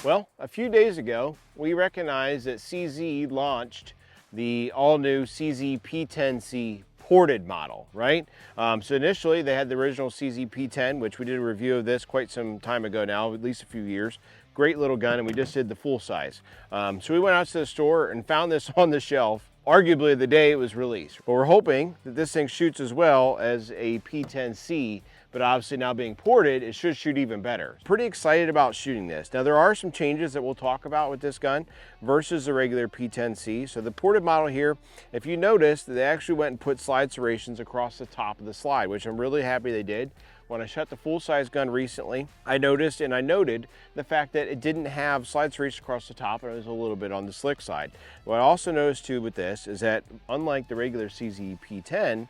Well, a few days ago, we recognized that CZ launched the all-new CZ P10C ported model, right? So initially they had the original CZ P10, which we did a review of this quite some time ago now, at least a few years. Great little gun, and we just did the full size. So we went out to the store and found this on the shelf, arguably the day it was released. But we're hoping that this thing shoots as well as a P10C, but obviously now being ported, it should shoot even better. Pretty excited about shooting this. Now there are some changes that we'll talk about with this gun versus the regular P10C. So the ported model here, if you notice, they actually went and put slide serrations across the top of the slide, which I'm really happy they did. When I shot the full-size gun recently, I noticed and I noted the fact that it didn't have slide serrations across the top and it was a little bit on the slick side. What I also noticed too with this is that unlike the regular CZ P10,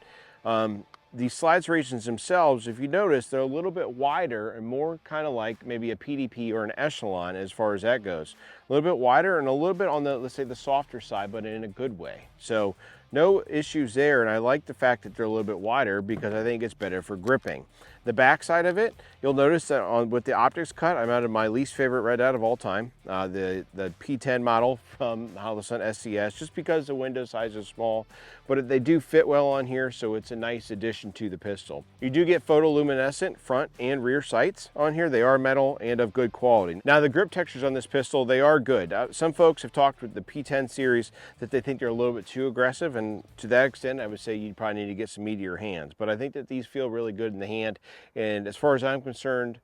the slide serrations themselves, if you notice, they're a little bit wider and more kind of like maybe a PDP or an echelon as far as that goes. A little bit wider and a little bit on the, let's say, the softer side, but in a good way. So no issues there, and I like the fact that they're a little bit wider because I think it's better for gripping. The back side of it, you'll notice that with the optics cut, I'm out of my least favorite red dot of all time, the P10 model from Holosun SCS, just because the window size is small, but they do fit well on here, so it's a nice addition to the pistol. You do get photoluminescent front and rear sights on here. They are metal and of good quality. Now the grip textures on this pistol, they are good. Some folks have talked with the P10 series that they think they're a little bit too aggressive, and to that extent, I would say you probably need to get some meatier hands, but I think that these feel really good in the hand. And as far as I'm concerned,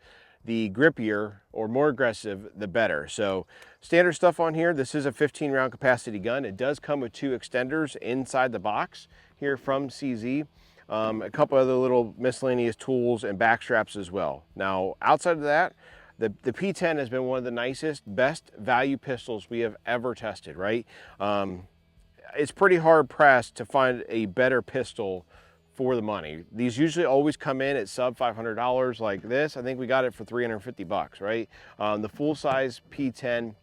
the grippier or more aggressive, the better. So standard stuff on here. This is a 15 round capacity gun. It does come with 2 extenders inside the box here from CZ. A couple other little miscellaneous tools and backstraps as well. Now, outside of that, the P10 has been one of the nicest, best value pistols we have ever tested, right? It's pretty hard pressed to find a better pistol for the money. These usually always come in at sub $500 like this. I think we got it for 350 bucks, right? The full size P10F,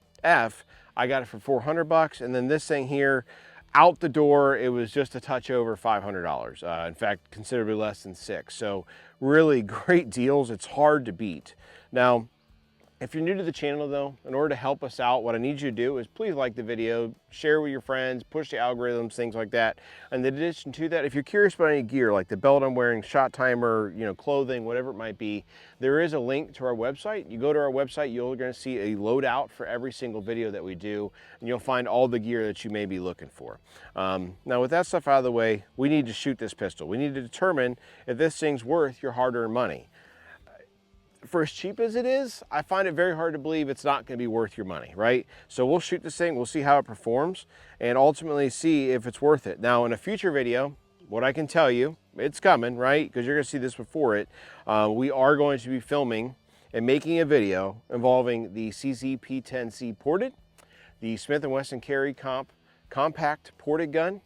I got it for 400 bucks. And then this thing here, out the door, it was just a touch over $500. In fact, considerably less than $600. So really great deals. It's hard to beat. Now, if you're new to the channel though, in order to help us out, what I need you to do is please like the video, share with your friends, push the algorithms, things like that. And in addition to that, if you're curious about any gear, like the belt I'm wearing, shot timer, clothing, whatever it might be, there is a link to our website. You go to our website, you're going to see a loadout for every single video that we do, and you'll find all the gear that you may be looking for. Now with that stuff out of the way, we need to shoot this pistol. We need to determine if this thing's worth your hard-earned money. For as cheap as it is, I find it very hard to believe it's not going to be worth your money, right? So we'll shoot this thing, we'll see how it performs, and ultimately see if it's worth it. Now in a future video, what I can tell you, it's coming, right? Because you're going to see this before it. We are going to be filming and making a video involving the CZ P10C ported, the Smith & Wesson Carry compact ported gun,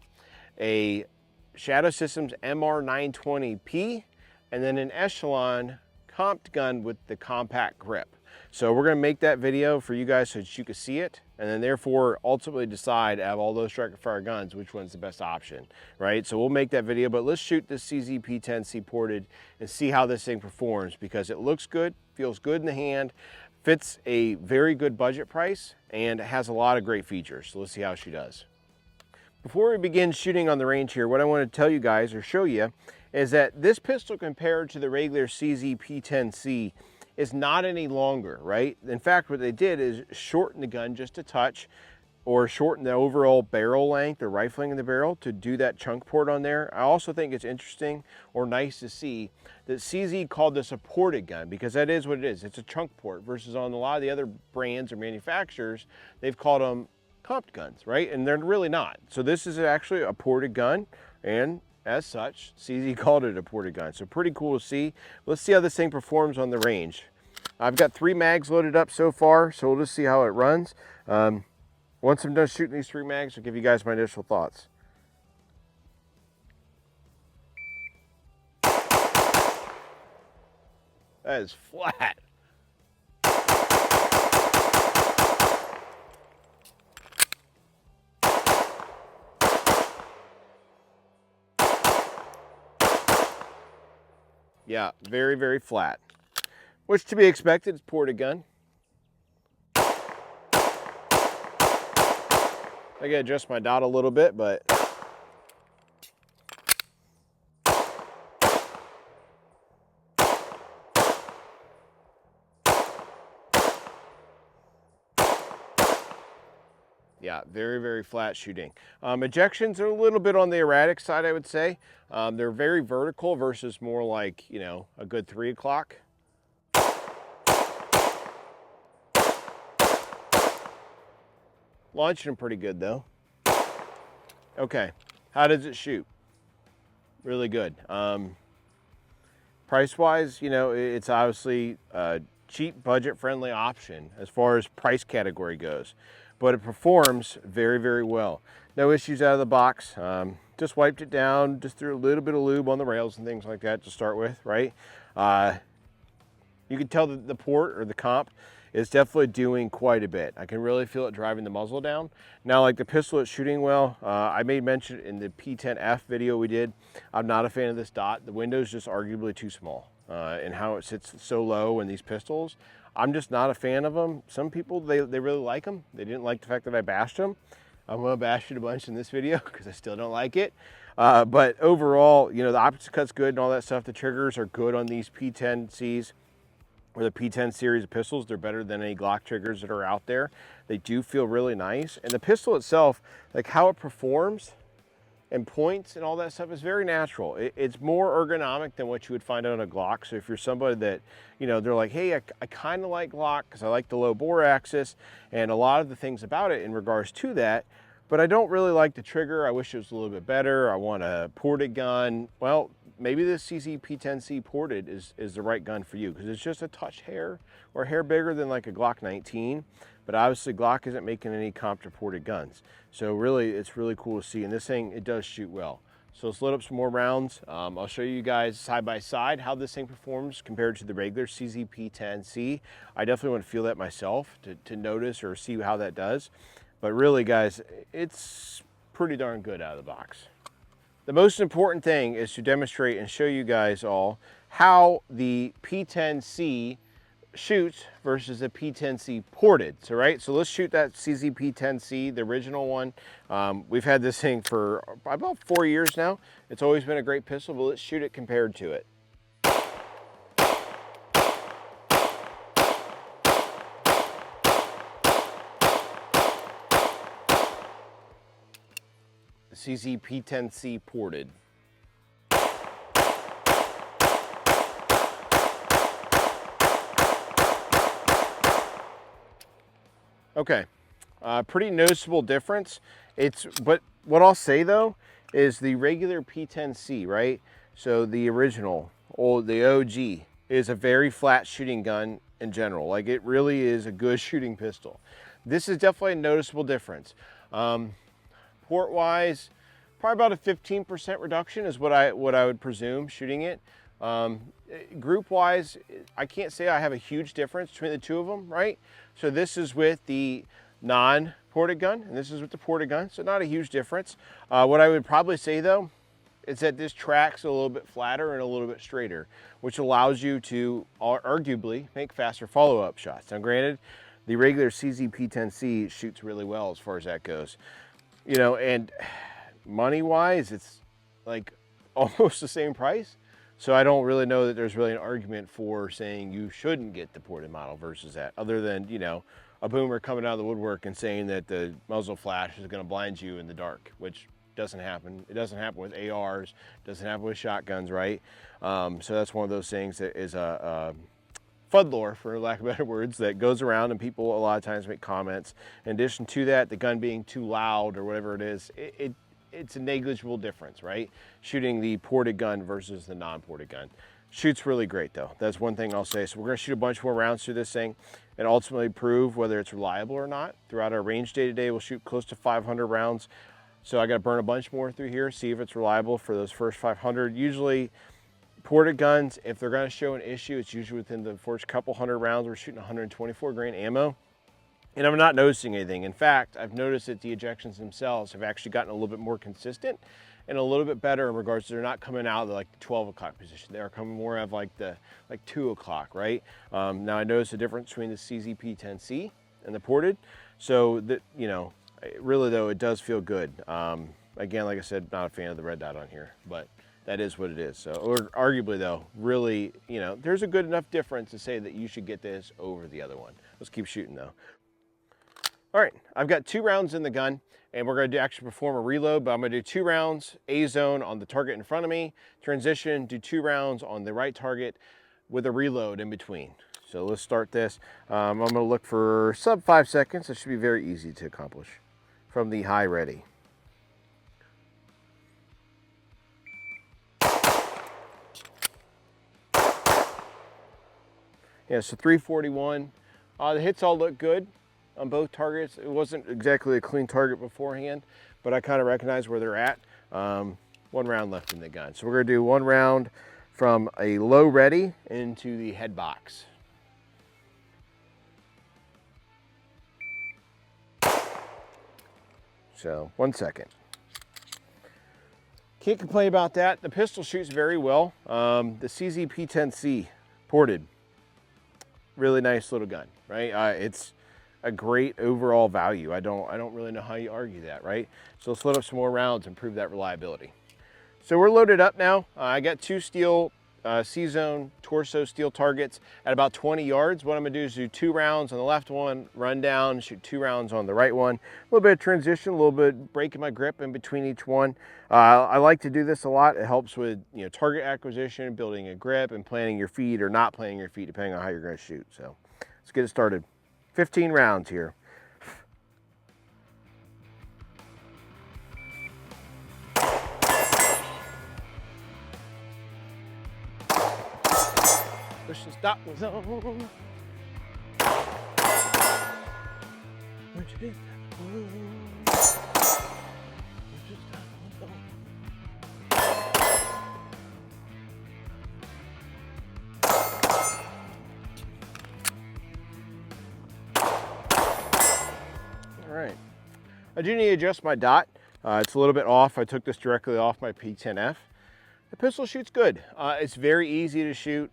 a Shadow Systems MR920P, and then an Echelon comped gun with the compact grip. So we're going to make that video for you guys so that you can see it, and then therefore ultimately decide out of all those striker fire guns which one's the best option, right? So we'll make that video, but let's shoot this CZ P10C ported and see how this thing performs, because it looks good, feels good in the hand, fits a very good budget price, and has a lot of great features. So let's see how she does. Before we begin shooting on the range here, what I want to tell you guys or show you is that this pistol compared to the regular CZ P10C is not any longer, right? In fact, what they did is shorten the gun just a touch, or shorten the overall barrel length or rifling in the barrel to do that chunk port on there. I also think it's interesting or nice to see that CZ called this a ported gun, because that is what it is. It's a chunk port, versus on a lot of the other brands or manufacturers, they've called them comped guns, right? And they're really not. So this is actually a ported gun, and as such, CZ called it a ported gun. So pretty cool to see. Let's see how this thing performs on the range. I've got 3 mags loaded up so far, so we'll just see how it runs. Once I'm done shooting these 3 mags, I'll give you guys my initial thoughts. That is flat. Yeah, very, very flat. Which to be expected, it's ported gun. I gotta adjust my dot a little bit, but yeah, very, very flat shooting. Ejections are a little bit on the erratic side, I would say. They're very vertical versus more like, you know, a good 3 o'clock. Launching them pretty good though. Okay, how does it shoot? Really good. Price-wise, you know, it's obviously a cheap, budget-friendly option as far as price category goes, but it performs very, very well. No issues out of the box. Just wiped it down, just threw a little bit of lube on the rails and things like that to start with, right? You can tell that the port or the comp is definitely doing quite a bit. I can really feel it driving the muzzle down. Now, like the pistol, it's shooting well. I made mention in the P10F video we did, I'm not a fan of this dot. The window's just arguably too small, and how it sits so low in these pistols. I'm just not a fan of them. Some people, they really like them. They didn't like the fact that I bashed them. I'm gonna bash it a bunch in this video because I still don't like it. But overall, you know, the optics cut's good and all that stuff. The triggers are good on these P10Cs. Or the P10 series of pistols. They're better than any Glock triggers that are out there. They do feel really nice. And the pistol itself, like how it performs and points and all that stuff is very natural. It's more ergonomic than what you would find on a Glock. So if you're somebody that, you know, they're like, hey, I kind of like Glock because I like the low bore axis and a lot of the things about it in regards to that, but I don't really like the trigger. I wish it was a little bit better. I want a ported gun. Well, maybe this CZ P10C ported is the right gun for you because it's just a touch hair or a hair bigger than like a Glock 19. But obviously Glock isn't making any comp to ported guns. So really, it's really cool to see. And this thing, it does shoot well. So let's load up some more rounds. I'll show you guys side by side how this thing performs compared to the regular CZ P10C. I definitely want to feel that myself to notice or see how that does. But really guys, it's pretty darn good out of the box. The most important thing is to demonstrate and show you guys all how the P10C shoots versus the P10C ported. So let's shoot that CZ P10C, the original one. We've had this thing for about 4 years now. It's always been a great pistol, but let's shoot it compared to it. The CZ P10C ported. Okay, pretty noticeable difference. But what I'll say though, is the regular P10C, right? So the original, or the OG, is a very flat shooting gun in general. Like it really is a good shooting pistol. This is definitely a noticeable difference. Port-wise, probably about a 15% reduction is what I would presume shooting it. Group-wise, I can't say I have a huge difference between the two of them, right? So this is with the non-ported gun, and this is with the ported gun, so not a huge difference. What I would probably say though, is that this track's a little bit flatter and a little bit straighter, which allows you to arguably make faster follow-up shots. Now granted, the regular CZ P10C shoots really well as far as that goes. You know, and money-wise, it's like almost the same price. So I don't really know that there's really an argument for saying you shouldn't get the ported model versus that, other than, you know, a boomer coming out of the woodwork and saying that the muzzle flash is going to blind you in the dark, which doesn't happen. It doesn't happen with ARs, doesn't happen with shotguns, right? So that's one of those things that is a FUD-lore, for lack of better words, that goes around and people a lot of times make comments. In addition to that, the gun being too loud or whatever it is, it's a negligible difference, right? Shooting the ported gun versus the non-ported gun. Shoots really great though. That's one thing I'll say. So we're gonna shoot a bunch more rounds through this thing and ultimately prove whether it's reliable or not. Throughout our range day today, we'll shoot close to 500 rounds. So I gotta burn a bunch more through here, see if it's reliable for those first 500. Usually ported guns, if they're gonna show an issue, it's usually within the first couple hundred rounds. We're shooting 124 grain ammo. And I'm not noticing anything. In fact, I've noticed that the ejections themselves have actually gotten a little bit more consistent and a little bit better in regards to they're not coming out of the 12 o'clock position. They're coming more of like 2 o'clock, right? Now I noticed the difference between the CZ P10C and the ported. So that, you know, Really though, it does feel good. Again, like I said, not a fan of the red dot on here, but that is what it is. So, or arguably though, really, you know, there's a good enough difference to say that you should get this over the other one. Let's keep shooting though. All right, I've got 2 rounds in the gun, and we're going to actually perform a reload, but I'm going to do 2 rounds, A zone on the target in front of me, transition, do 2 rounds on the right target with a reload in between. So let's start this. I'm going to look for sub 5 seconds. It should be very easy to accomplish from the high ready. Yeah, so 341. The hits all look good on both targets. It wasn't exactly a clean target beforehand, but I kind of recognize where they're at. 1 round left in the gun. So we're going to do 1 round from a low ready into the head box. So 1 second. Can't complain about that. The pistol shoots very well. The CZ P10C ported. Really nice little gun, right? It's a great overall value. I don't really know how you argue that, right? So let's load up some more rounds and prove that reliability. So we're loaded up now. I got 2 steel C-zone torso steel targets at about 20 yards. What I'm gonna do is do 2 rounds on the left one, run down, shoot 2 rounds on the right one. A little bit of transition, a little bit breaking my grip in between each one. I like to do this a lot. It helps with, you know, target acquisition, building a grip, and planning your feet or not planning your feet depending on how you're gonna shoot. So let's get it started. 15 rounds here. Push the stop zone. All right. I do need to adjust my dot. It's a little bit off. I took this directly off my P10F. The pistol shoots good. It's very easy to shoot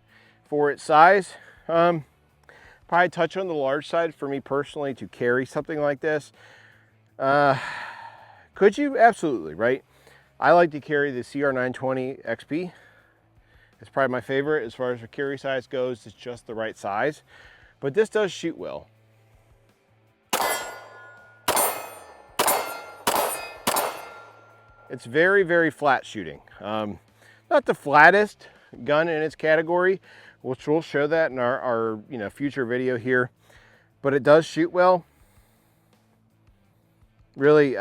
for its size. Probably touch on the large side for me personally to carry something like this. Could you? Absolutely, right? I like to carry the CR920 XP. It's probably my favorite as far as the carry size goes. It's just the right size, but this does shoot well. It's very, very flat shooting. Not the flattest gun in its category, which we'll show that in our future video here, but it does shoot well. Really,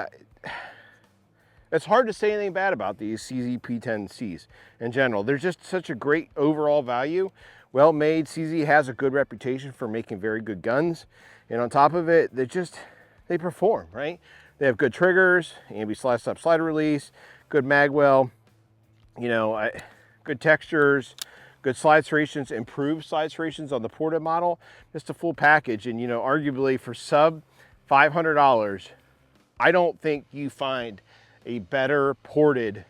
it's hard to say anything bad about these CZ P10Cs in general. They're just such a great overall value. Well made. CZ has a good reputation for making very good guns, and on top of it, they perform, right? They have good triggers, ambi-slide stop slider release, good magwell, good textures, good slide serrations, improved slide serrations on the ported model. Just a full package, and arguably for sub $500, I don't think you find a better ported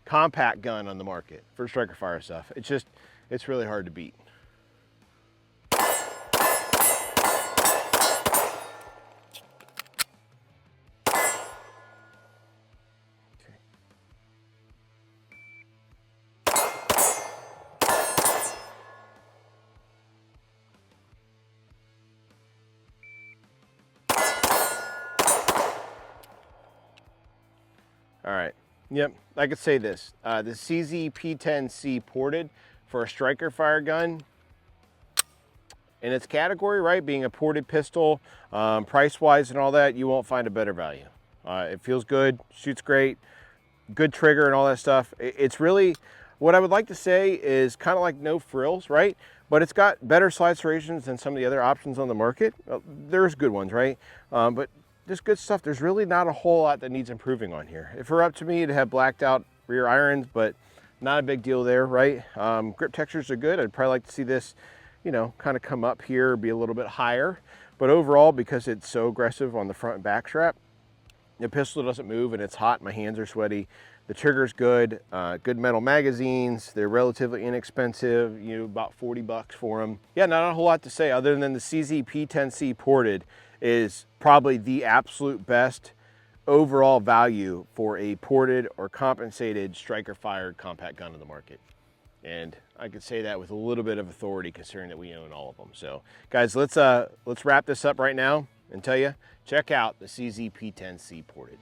compact gun on the market for striker fire stuff. It's really hard to beat. All right, yep, I could say this. The CZ P10C ported for a striker fire gun in its category, right? Being a ported pistol, price-wise and all that, you won't find a better value. It feels good, shoots great, good trigger and all that stuff. It's really, what I would like to say is kind of like no frills, right? But it's got better slide serrations than some of the other options on the market. There's good ones, right? But just good stuff. There's really not a whole lot that needs improving on here. If it were up to me, it'd have blacked out rear irons, but not a big deal there, right? Grip textures are good. I'd probably like to see this, kind of come up here, be a little bit higher. But overall, because it's so aggressive on the front and back strap, the pistol doesn't move and it's hot, my hands are sweaty. The trigger's good, good metal magazines. They're relatively inexpensive, about 40 bucks for them. Yeah, not a whole lot to say other than the CZ P10C ported is probably the absolute best overall value for a ported or compensated striker fired compact gun in the market. And I could say that with a little bit of authority considering that we own all of them. So guys, let's wrap this up right now and tell you, check out the CZ P10C ported.